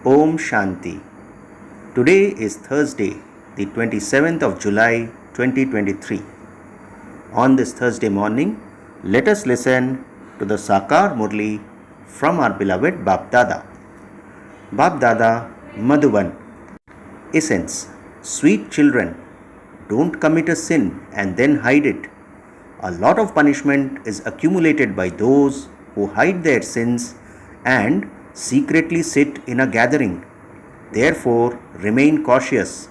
Om Shanti. Today is Thursday, the 27th of July 2023. On this Thursday morning, let us listen to the Sakar Murli from our beloved Bap Dada. Bap Dada Madhuban. Essence. Sweet children, don't commit a sin and then hide it. A lot of punishment is accumulated by those who hide their sins and secretly sit in a gathering. Therefore, remain cautious.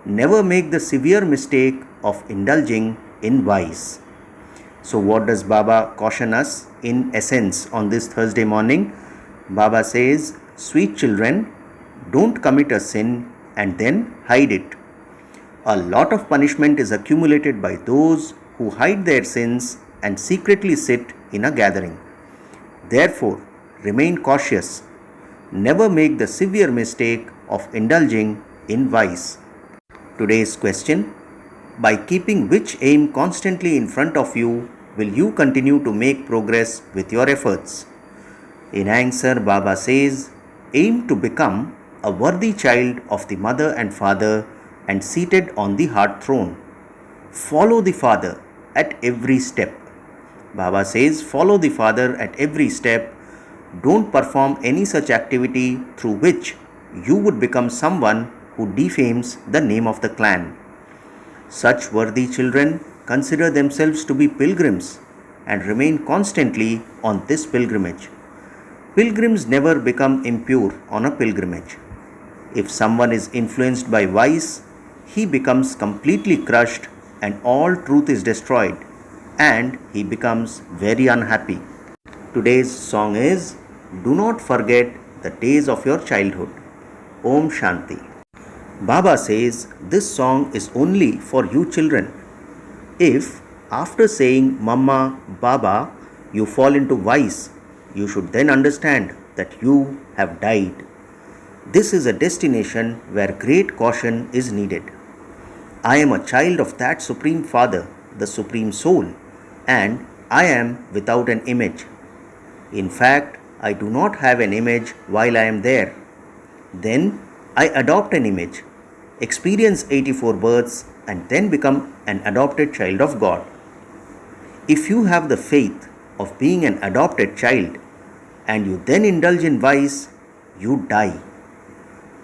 Never make the severe mistake of indulging in vice. So, what does Baba caution us in essence on this Thursday morning? Baba says, sweet children, don't commit a sin and then hide it. A lot of punishment is accumulated by those who hide their sins and secretly sit in a gathering. Therefore, remain cautious. Never make the severe mistake of indulging in vice. Today's question: by keeping which aim constantly in front of you, will you continue to make progress with your efforts? In answer, Baba says, aim to become a worthy child of the mother and father and seated on the heart throne. Follow the father at every step. Baba says, follow the father at every step. Don't perform any such activity through which you would become someone who defames the name of the clan. Such worthy children consider themselves to be pilgrims and remain constantly on this pilgrimage. Pilgrims never become impure on a pilgrimage. If someone is influenced by vice, he becomes completely crushed and all truth is destroyed, and he becomes very unhappy. Today's song is Do Not Forget the Days of Your Childhood. Om Shanti. Baba says this song is only for you children. If after saying Mama, Baba, you fall into vice, you should then understand that you have died. This is a destination where great caution is needed. I am a child of that Supreme Father, the Supreme Soul, and I am without an image. In fact, I do not have an image while I am there. Then I adopt an image, experience 84 births, and then become an adopted child of God. If you have the faith of being an adopted child and you then indulge in vice, you die.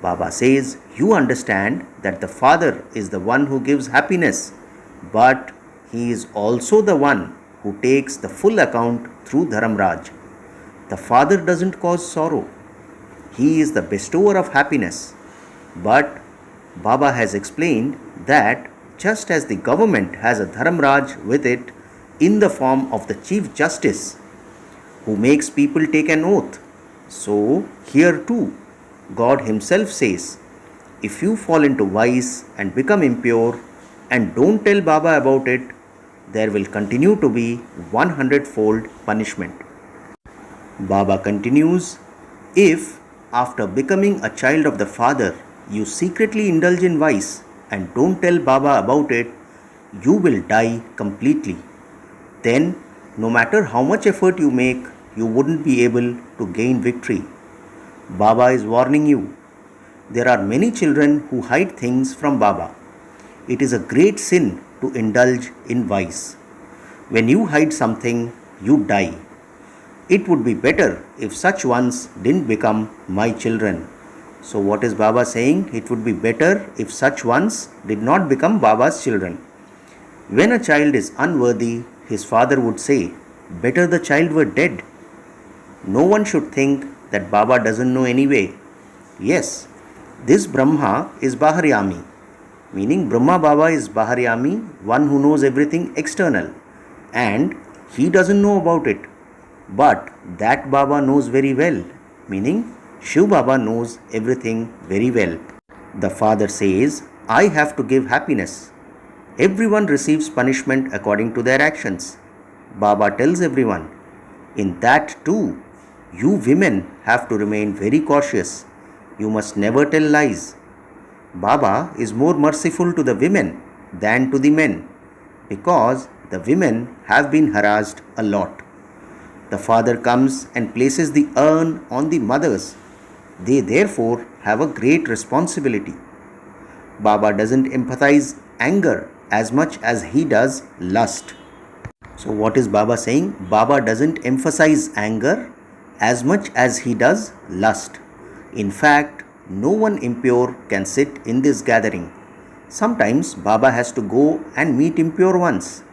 Baba says you understand that the Father is the one who gives happiness, but He is also the one who takes the full account through Dharamraj. The Father doesn't cause sorrow. He is the bestower of happiness. But Baba has explained that just as the government has a Dharamraj with it in the form of the Chief Justice who makes people take an oath, so here too God Himself says, if you fall into vice and become impure and don't tell Baba about it, there will continue to be 100-fold punishment. Baba continues, if after becoming a child of the Father, you secretly indulge in vice and don't tell Baba about it, you will die completely. Then, no matter how much effort you make, you wouldn't be able to gain victory. Baba is warning you. There are many children who hide things from Baba. It is a great sin to indulge in vice. When you hide something, you die. It would be better if such ones didn't become my children. So what is Baba saying? It would be better if such ones did not become Baba's children. When a child is unworthy, his father would say, better the child were dead. No one should think that Baba doesn't know anyway. Yes, this Brahma is Baharyami, meaning Brahma Baba is Baharyami, one who knows everything external, and he doesn't know about it. But that Baba knows very well, meaning Shiv Baba knows everything very well. The father says, I have to give happiness. Everyone receives punishment according to their actions. Baba tells everyone, in that too, you women have to remain very cautious. You must never tell lies. Baba is more merciful to the women than to the men because the women have been harassed a lot. The father comes and places the urn on the mothers They therefore have a great responsibility. Baba doesn't empathize anger as much as he does lust. So, what is Baba saying? Baba doesn't emphasize anger as much as he does lust. In fact, no one impure can sit in this gathering. Sometimes Baba has to go and meet impure ones.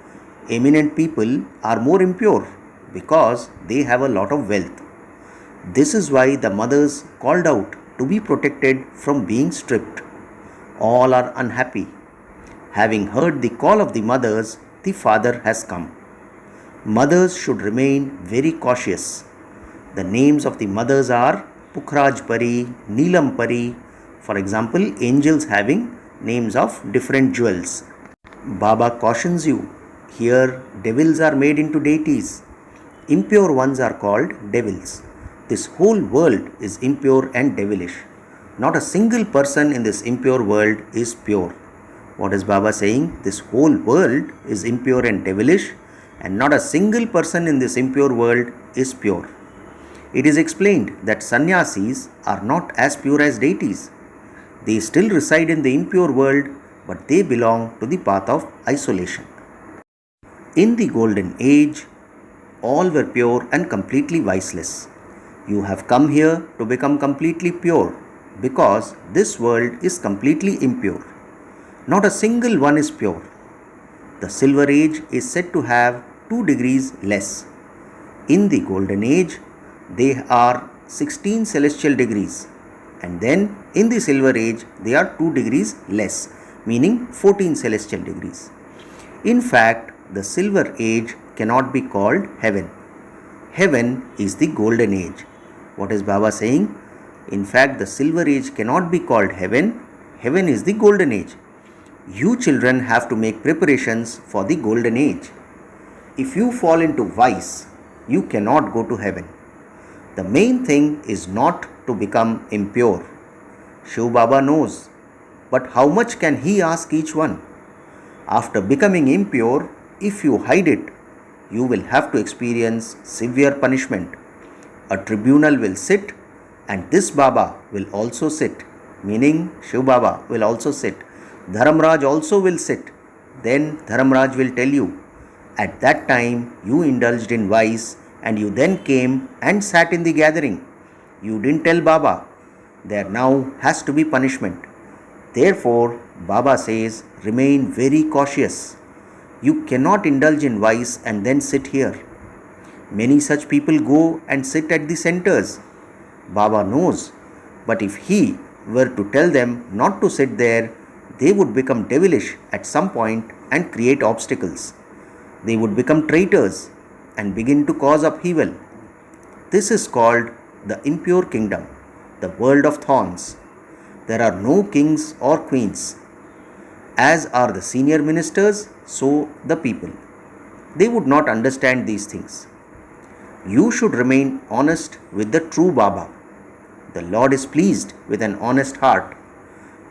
Eminent people are more impure because they have a lot of wealth. This is why the mothers called out to be protected from being stripped. All are unhappy. Having heard the call of the mothers, the father has come. Mothers should remain very cautious. The names of the mothers are Pukhraj Pari, Neelam Pari, for example, angels having names of different jewels. Baba cautions you, here devils are made into deities. Impure ones are called devils. This whole world is impure and devilish. Not a single person in this impure world is pure. What is Baba saying? This whole world is impure and devilish, and not a single person in this impure world is pure. It is explained that sannyasis are not as pure as deities. They still reside in the impure world, but they belong to the path of isolation. In the golden age, all were pure and completely viceless. You have come here to become completely pure because this world is completely impure. Not a single one is pure. The silver age is said to have 2 degrees less. In the golden age, they are 16 celestial degrees, and then in the silver age, they are 2 degrees less, meaning 14 celestial degrees. In fact, the silver age cannot be called heaven. Heaven is the golden age. What is Baba saying? In fact, the silver age cannot be called heaven. Heaven is the golden age. You children have to make preparations for the golden age. If you fall into vice, you cannot go to heaven. The main thing is not to become impure. Shiv Baba knows, but how much can he ask each one? After becoming impure, if you hide it, you will have to experience severe punishment. A tribunal will sit, and this Baba will also sit, meaning Shiv Baba will also sit. Dharamraj also will sit. Then Dharamraj will tell you, at that time you indulged in vice and you then came and sat in the gathering. You didn't tell Baba. There now has to be punishment. Therefore, Baba says, remain very cautious. You cannot indulge in vice and then sit here. Many such people go and sit at the centers. Baba knows, but if he were to tell them not to sit there, they would become devilish at some point and create obstacles. They would become traitors and begin to cause upheaval. This is called the impure kingdom, the world of thorns. There are no kings or queens. As are the senior ministers, so the people. They would not understand these things. You should remain honest with the true Baba. The Lord is pleased with an honest heart.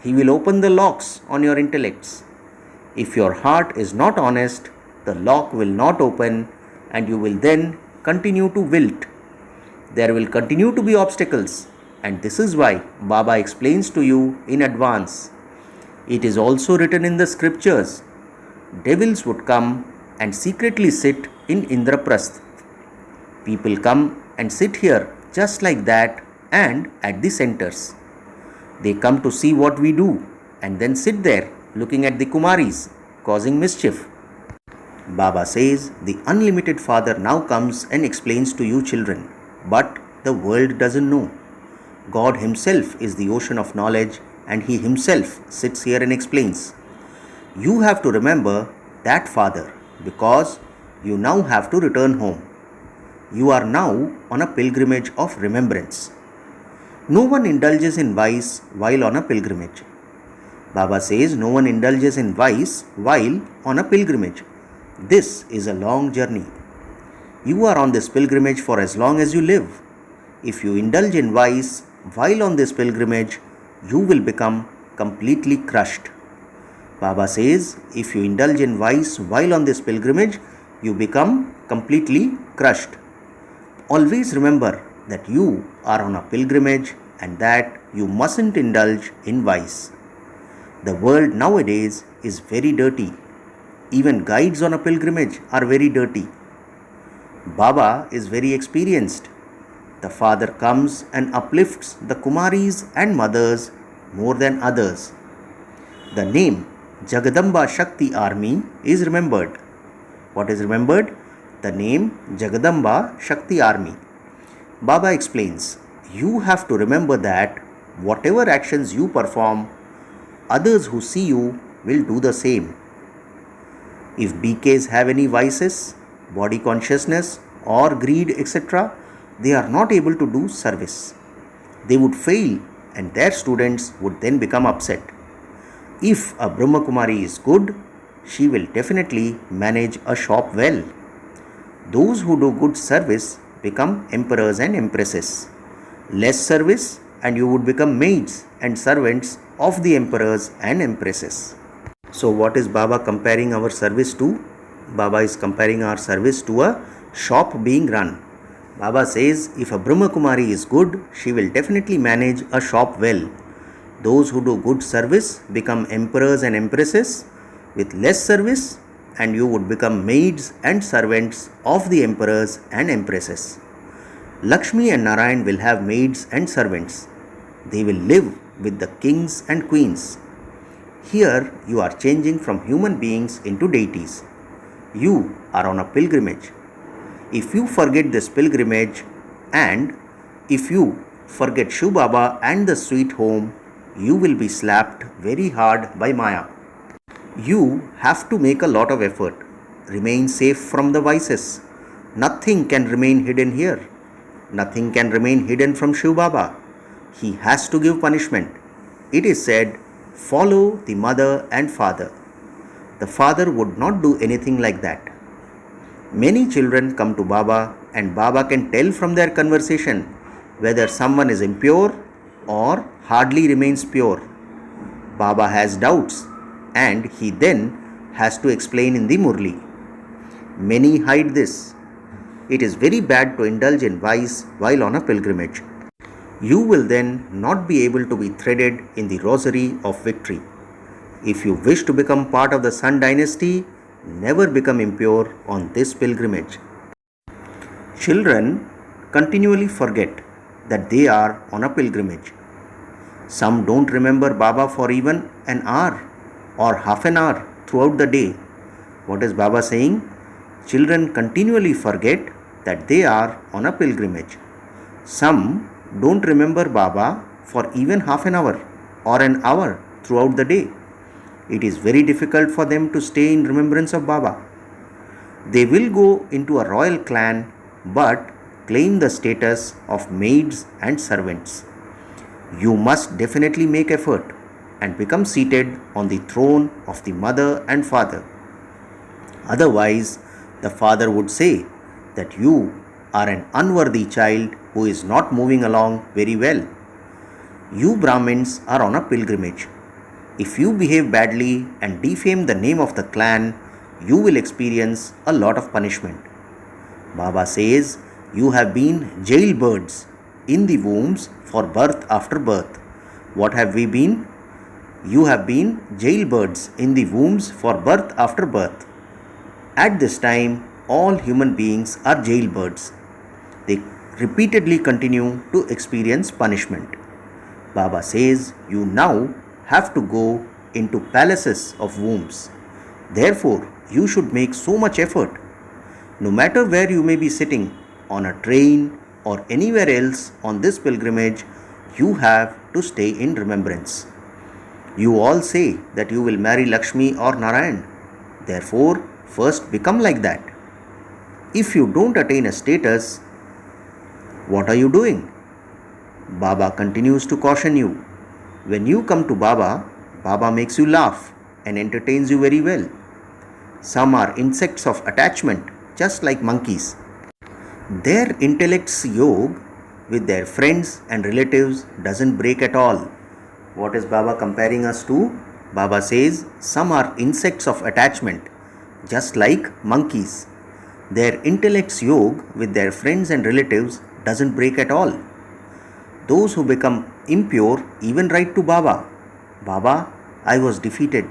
He will open the locks on your intellects. If your heart is not honest, the lock will not open and you will then continue to wilt. There will continue to be obstacles, and this is why Baba explains to you in advance. It is also written in the scriptures. Devils would come and secretly sit in Indraprasth. People come and sit here just like that and at the centers. They come to see what we do and then sit there looking at the Kumaris, causing mischief. Baba says the unlimited Father now comes and explains to you children, but the world doesn't know. God Himself is the ocean of knowledge and He Himself sits here and explains. You have to remember that Father because you now have to return home. You are now on a pilgrimage of remembrance. No one indulges in vice while on a pilgrimage. Baba says no one indulges in vice while on a pilgrimage. This is a long journey. You are on this pilgrimage for as long as you live. If you indulge in vice while on this pilgrimage, you will become completely crushed. Baba says if you indulge in vice while on this pilgrimage, you become completely crushed. Always remember that you are on a pilgrimage and that you mustn't indulge in vice. The world nowadays is very dirty. Even guides on a pilgrimage are very dirty. Baba is very experienced. The father comes and uplifts the Kumaris and mothers more than others. The name Jagadamba Shakti Army is remembered. What is remembered? The name Jagadamba Shakti Army. Baba explains, you have to remember that whatever actions you perform, others who see you will do the same. If BKs have any vices, body consciousness or greed, etc., they are not able to do service. They would fail and their students would then become upset. If a Brahma Kumari is good, she will definitely manage a shop well. Those who do good service become emperors and empresses. Less service and you would become maids and servants of the emperors and empresses. So what is Baba comparing our service to? Baba is comparing our service to a shop being run. Baba says if a Brahma Kumari is good, she will definitely manage a shop well. Those who do good service become emperors and empresses. With less service and you would become maids and servants of the emperors and empresses. Lakshmi and Narayan will have maids and servants. They will live with the kings and queens. Here you are changing from human beings into deities. You are on a pilgrimage. If you forget this pilgrimage and if you forget Shiv Baba and the sweet home, you will be slapped very hard by Maya. You have to make a lot of effort. Remain safe from the vices. Nothing can remain hidden here. Nothing can remain hidden from Shiv Baba. He has to give punishment. It is said, follow the mother and father. The father would not do anything like that. Many children come to Baba and Baba can tell from their conversation whether someone is impure or hardly remains pure. Baba has doubts and he then has to explain in the Murli. Many hide this. It is very bad to indulge in vice while on a pilgrimage. You will then not be able to be threaded in the rosary of victory. If you wish to become part of the Sun dynasty, never become impure on this pilgrimage. Children continually forget that they are on a pilgrimage. Some don't remember Baba for even an hour or half an hour throughout the day. What is Baba saying? Children continually forget that they are on a pilgrimage. Some don't remember Baba for even half an hour or an hour throughout the day. It is very difficult for them to stay in remembrance of Baba. They will go into a royal clan but claim the status of maids and servants. You must definitely make effort and become seated on the throne of the mother and father. Otherwise, the father would say that you are an unworthy child who is not moving along very well. You Brahmins are on a pilgrimage. If you behave badly and defame the name of the clan, you will experience a lot of punishment. Baba says you have been jailbirds in the wombs for birth after birth. What have we been? You have been jailbirds in the wombs for birth after birth. At this time, all human beings are jailbirds. They repeatedly continue to experience punishment. Baba says you now have to go into palaces of wombs. Therefore, you should make so much effort. No matter where you may be sitting, on a train or anywhere else on this pilgrimage, you have to stay in remembrance. You all say that you will marry Lakshmi or Narayan. Therefore, first become like that. If you don't attain a status, what are you doing? Baba continues to caution you. When you come to Baba, Baba makes you laugh and entertains you very well. Some are insects of attachment, just like monkeys. Their intellect's yoke with their friends and relatives doesn't break at all. What is Baba comparing us to? Baba says some are insects of attachment, just like monkeys. Their intellect's yoke with their friends and relatives doesn't break at all. Those who become impure even write to Baba, Baba, I was defeated.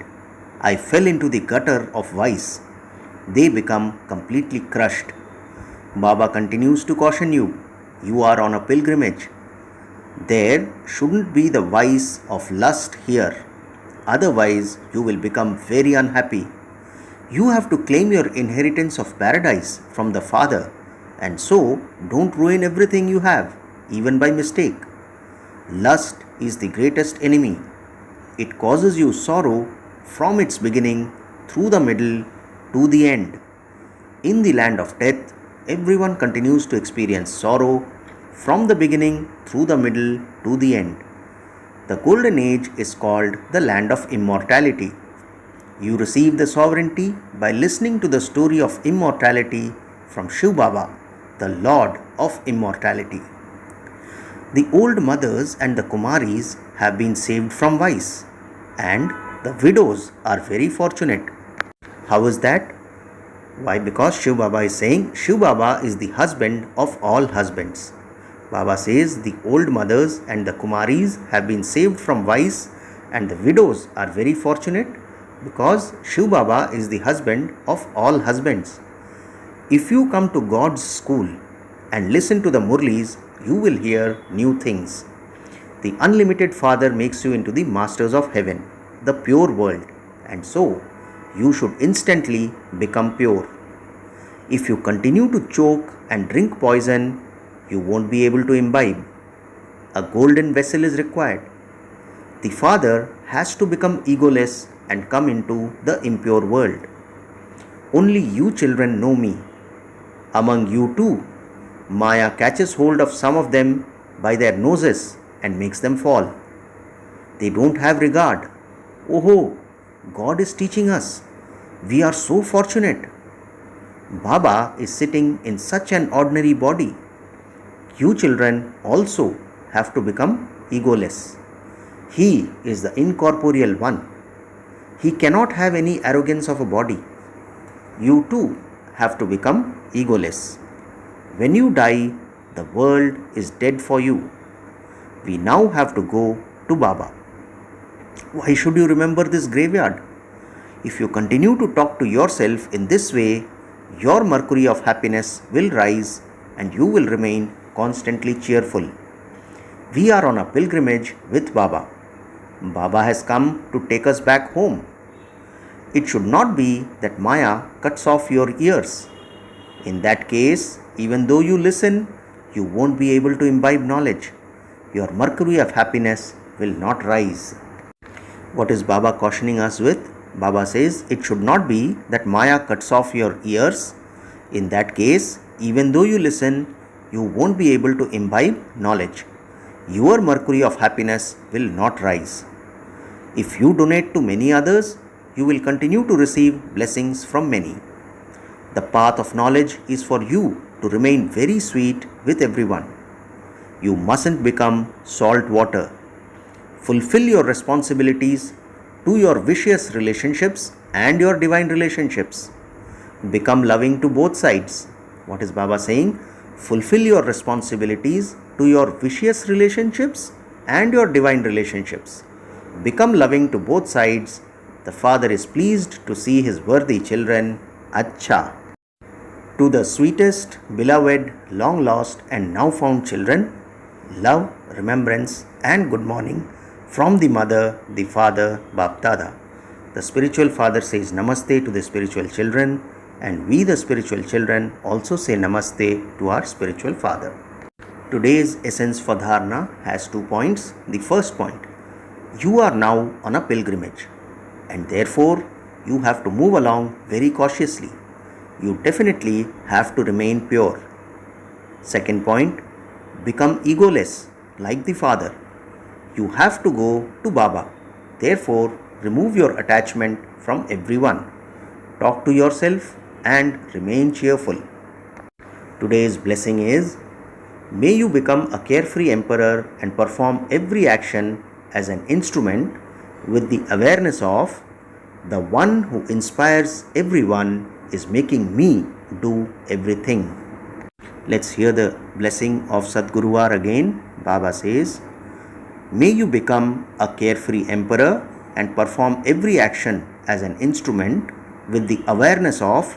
I fell into the gutter of vice. They become completely crushed. Baba continues to caution you. You are on a pilgrimage. There shouldn't be the vice of lust here. Otherwise, you will become very unhappy. You have to claim your inheritance of paradise from the Father, and so don't ruin everything you have, even by mistake. Lust is the greatest enemy. It causes you sorrow from its beginning through the middle to the end. In the land of death, everyone continues to experience sorrow from the beginning through the middle to the end. The golden age is called the land of immortality. You receive the sovereignty by listening to the story of immortality from Shiv Baba, the Lord of immortality. The old mothers and the Kumaris have been saved from vice, and the widows are very fortunate. How is that? Why? Because Shiv Baba is saying Shiv Baba is the husband of all husbands. Baba says the old mothers and the Kumaris have been saved from vice, and the widows are very fortunate because Shiv Baba is the husband of all husbands. If you come to God's school and listen to the Murlis, you will hear new things. The unlimited Father makes you into the masters of heaven, the pure world, and so you should instantly become pure. If you continue to choke and drink poison, you won't be able to imbibe. A golden vessel is required. The Father has to become egoless and come into the impure world. Only you children know me. Among you too, Maya catches hold of some of them by their noses and makes them fall. They don't have regard. Oh, God is teaching us. We are so fortunate. Baba is sitting in such an ordinary body. You children also have to become egoless. He is the incorporeal one. He cannot have any arrogance of a body. You too have to become egoless. When you die, the world is dead for you. We now have to go to Baba. Why should you remember this graveyard? If you continue to talk to yourself in this way, your mercury of happiness will rise and you will remain constantly cheerful. We are on a pilgrimage with Baba. Baba has come to take us back home. It should not be that Maya cuts off your ears. In that case, even though you listen, you won't be able to imbibe knowledge. Your mercury of happiness will not rise. What is Baba cautioning us with? Baba says it should not be that Maya cuts off your ears. In that case, even though you listen, you won't be able to imbibe knowledge. Your mercury of happiness will not rise. If you donate to many others, you will continue to receive blessings from many. The path of knowledge is for you to remain very sweet with everyone. You mustn't become salt water. Fulfill your responsibilities to your vicious relationships and your divine relationships. Become loving to both sides. What is Baba saying? Fulfill your responsibilities to your vicious relationships and your divine relationships. Become loving to both sides. The Father is pleased to see his worthy children. Acha. To the sweetest, beloved, long lost and now found children, love, remembrance and good morning from the Mother, the Father, Bapdada. The spiritual father says Namaste to the spiritual children, and we the spiritual children also say Namaste to our spiritual father. Today's essence for Dharana has 2 points. The first point, you are now on a pilgrimage, and therefore you have to move along very cautiously. You definitely have to remain pure. Second point, become egoless like the Father. You have to go to Baba. Therefore, remove your attachment from everyone. Talk to yourself and remain cheerful. Today's blessing is, may you become a carefree emperor and perform every action as an instrument with the awareness of the one who inspires everyone is making me do everything. Let's hear the blessing of Sadguruvar again. Baba says, May you become a carefree emperor and perform every action as an instrument with the awareness of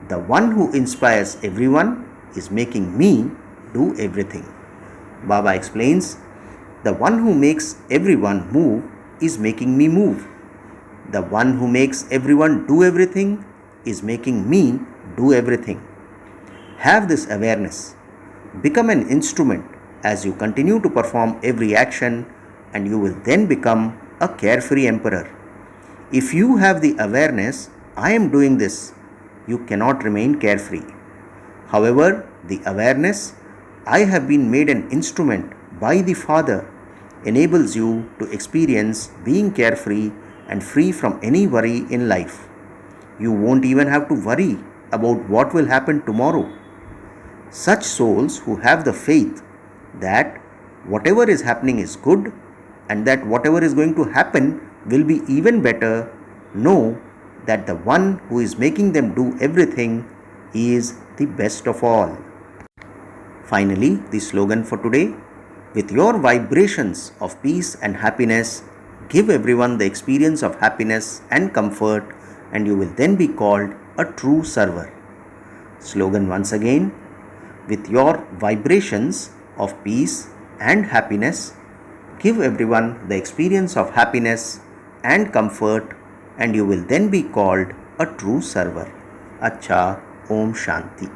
the one who inspires everyone is making me do everything. Baba explains, the one who makes everyone move is making me move. The one who makes everyone do everything is making me do everything. Have this awareness. Become an instrument as you continue to perform every action, and you will then become a carefree emperor. If you have the awareness, I am doing this, you cannot remain carefree. However, the awareness, I have been made an instrument by the Father, enables you to experience being carefree and free from any worry in life. You won't even have to worry about what will happen tomorrow. Such souls who have the faith that whatever is happening is good and that whatever is going to happen will be even better know that the one who is making them do everything is the best of all. Finally, the slogan for today: with your vibrations of peace and happiness, give everyone the experience of happiness and comfort, and you will then be called a true server. Slogan once again: with your vibrations of peace and happiness, give everyone the experience of happiness and comfort, and you will then be called a true server. Acha, Om Shanti.